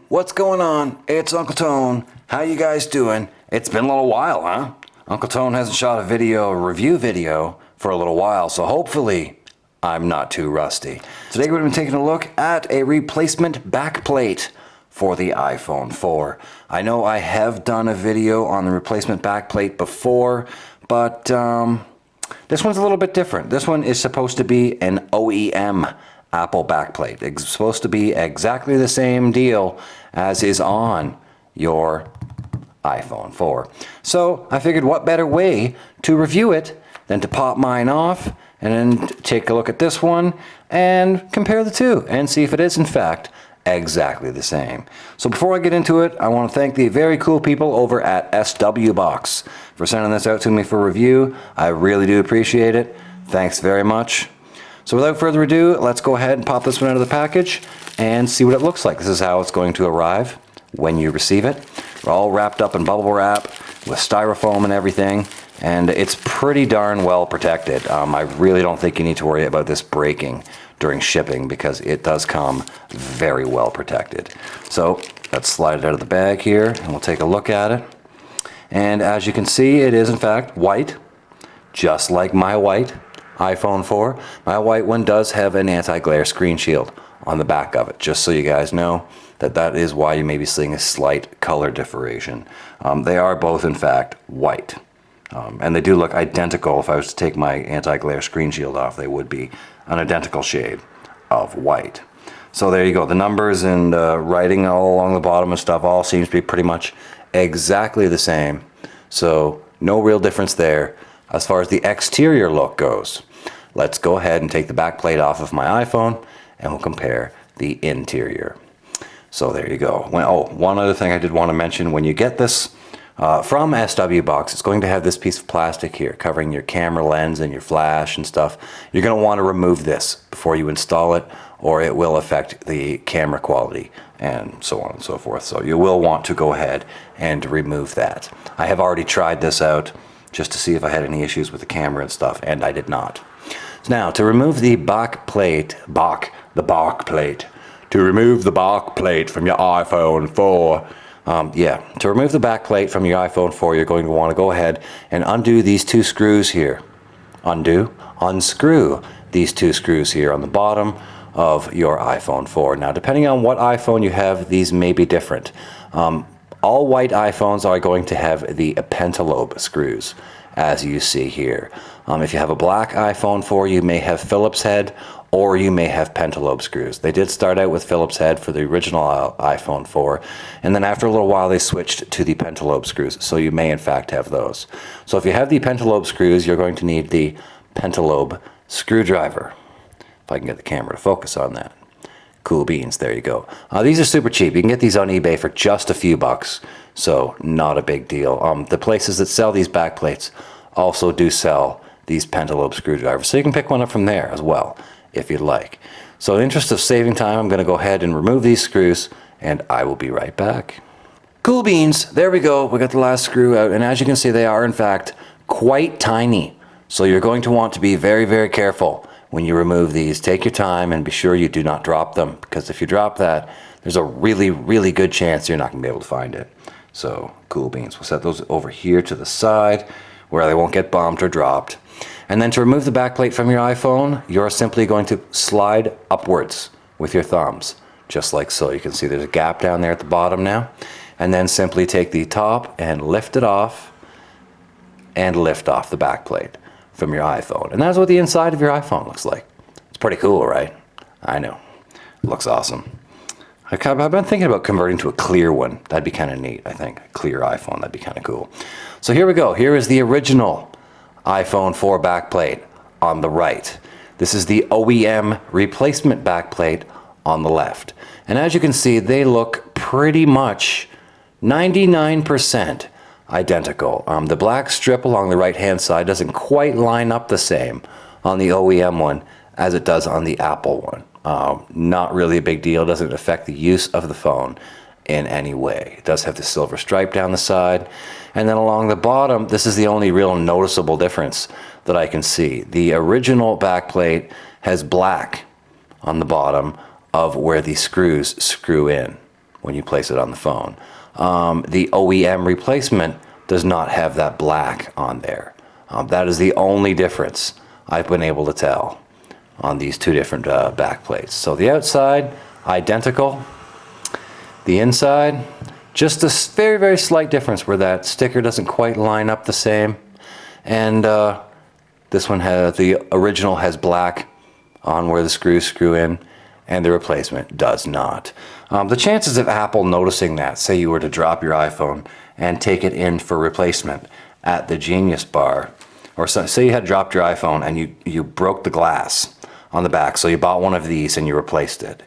what's going on? It's Uncle Tone. How you guys doing? It's been a little while, huh? Uncle Tone hasn't shot a review video for a little while, so hopefully I'm not too rusty. Today we're going to be taking a look at a replacement backplate for the iPhone 4. I know I have done a video on the replacement backplate before, but this one's a little bit different. This one is supposed to be an OEM Apple backplate. It's supposed to be exactly the same deal as is on your iPhone 4. So I figured what better way to review it than to pop mine off and then take a look at this one and compare the two and see if it is in fact exactly the same. So before I get into it, I want to thank the very cool people over at SW Box for sending this out to me for review. I really do appreciate it. Thanks very much. So without further ado, let's go ahead and pop this one out of the package and see what it looks like. This is how it's going to arrive when you receive it. We're all wrapped up in bubble wrap with styrofoam and everything, and it's pretty darn well protected. I really don't think you need to worry about this breaking during shipping because it does come very well protected. So let's slide it out of the bag here and we'll take a look at it. And as you can see, it is in fact white, just like my white iPhone 4. My white one does have an anti-glare screen shield on the back of it, just so you guys know that is why you may be seeing a slight color differentiation. They are both in fact white. And they do look identical. If I was to take my anti-glare screen shield off, they would be an identical shade of white. So there you go. The numbers and writing all along the bottom and stuff all seems to be pretty much exactly the same. So no real difference there. As far as the exterior look goes, let's go ahead and take the back plate off of my iPhone and we'll compare the interior. So there you go. One other thing I did want to mention, when you get this from SW Box, it's going to have this piece of plastic here covering your camera lens and your flash and stuff. You're going to want to remove this before you install it, or it will affect the camera quality and so on and so forth. So you will want to go ahead and remove that. I have already tried this out just to see if I had any issues with the camera and stuff, and I did not. So now, to remove the back plate from your iPhone 4, to remove the back plate from your iPhone 4, you're going to want to go ahead and undo these two screws here. Unscrew these two screws here on the bottom of your iPhone 4. Now, depending on what iPhone you have, these may be different. All white iPhones are going to have the pentalobe screws, as you see here. If you have a black iPhone 4, you may have Phillips head, or you may have pentalobe screws. They did start out with Phillips head for the original iPhone 4, and then after a little while they switched to the pentalobe screws, so you may in fact have those. So if you have the pentalobe screws, you're going to need the pentalobe screwdriver. If I can get the camera to focus on that. Cool beans, there you go. These are super cheap. You can get these on eBay for just a few bucks, so not a big deal. The places that sell these backplates also do sell these pentalobe screwdrivers, so you can pick one up from there as well if you'd like. So in the interest of saving time, I'm going to go ahead and remove these screws, and I will be right back. Cool beans, there we go. We got the last screw out, and as you can see, they are in fact quite tiny. So you're going to want to be very, very careful when you remove these. Take your time and be sure you do not drop them, because if you drop that, there's a really, really good chance you're not going to be able to find it. So cool beans. We'll set those over here to the side where they won't get bumped or dropped. And then to remove the backplate from your iPhone, you're simply going to slide upwards with your thumbs, just like so. You can see there's a gap down there at the bottom now. And then simply take the top and lift it off, and lift off the backplate from your iPhone. And that's what the inside of your iPhone looks like. It's pretty cool, right? I know. It looks awesome. I've been thinking about converting to a clear one. That'd be kind of neat, I think. A clear iPhone, that'd be kind of cool. So here we go. Here is the original iPhone 4 backplate on the right. This is the OEM replacement backplate on the left. And as you can see, they look pretty much 99% identical. The black strip along the right hand side doesn't quite line up the same on the OEM one as it does on the Apple one. Not really a big deal. Doesn't affect the use of the phone in any way. It does have the silver stripe down the side, and then along the bottom, this is the only real noticeable difference that I can see. The original backplate has black on the bottom of where the screws screw in. when you place it on the phone. The OEM replacement does not have that black on there. That is the only difference I've been able to tell on these two different back plates. So the outside, identical. The inside, just a very, very slight difference where that sticker doesn't quite line up the same. And this one has, the original has black on where the screws screw in, and the replacement does not. The chances of Apple noticing that, say you were to drop your iPhone and take it in for replacement at the Genius Bar, or say you had dropped your iPhone and you broke the glass on the back, so you bought one of these and you replaced it,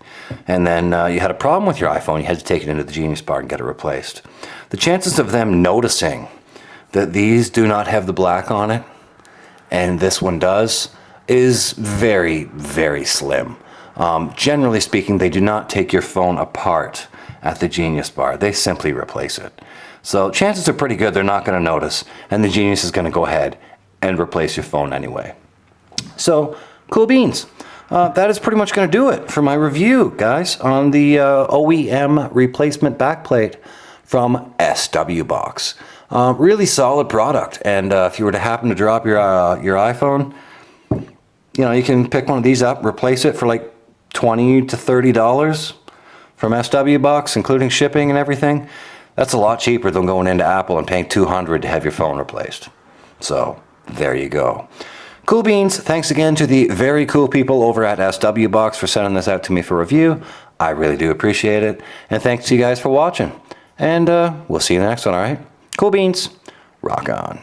and then you had a problem with your iPhone, you had to take it into the Genius Bar and get it replaced. The chances of them noticing that these do not have the black on it and this one does is very, very slim. Generally speaking, they do not take your phone apart at the Genius Bar. They simply replace it. So chances are pretty good they're not going to notice, and the Genius is going to go ahead and replace your phone anyway. So, cool beans. That is pretty much going to do it for my review, guys, on the OEM replacement backplate from SW Box. Really solid product, and if you were to happen to drop your iPhone, you know, you can pick one of these up, replace it for like $20 to $30 from SW Box, including shipping and everything. That's a lot cheaper than going into Apple and paying $200 to have your phone replaced. So, there you go. Cool beans. Thanks again to the very cool people over at SW Box for sending this out to me for review. I really do appreciate it. And thanks to you guys for watching. And we'll see you in the next one, alright? Cool beans. Rock on.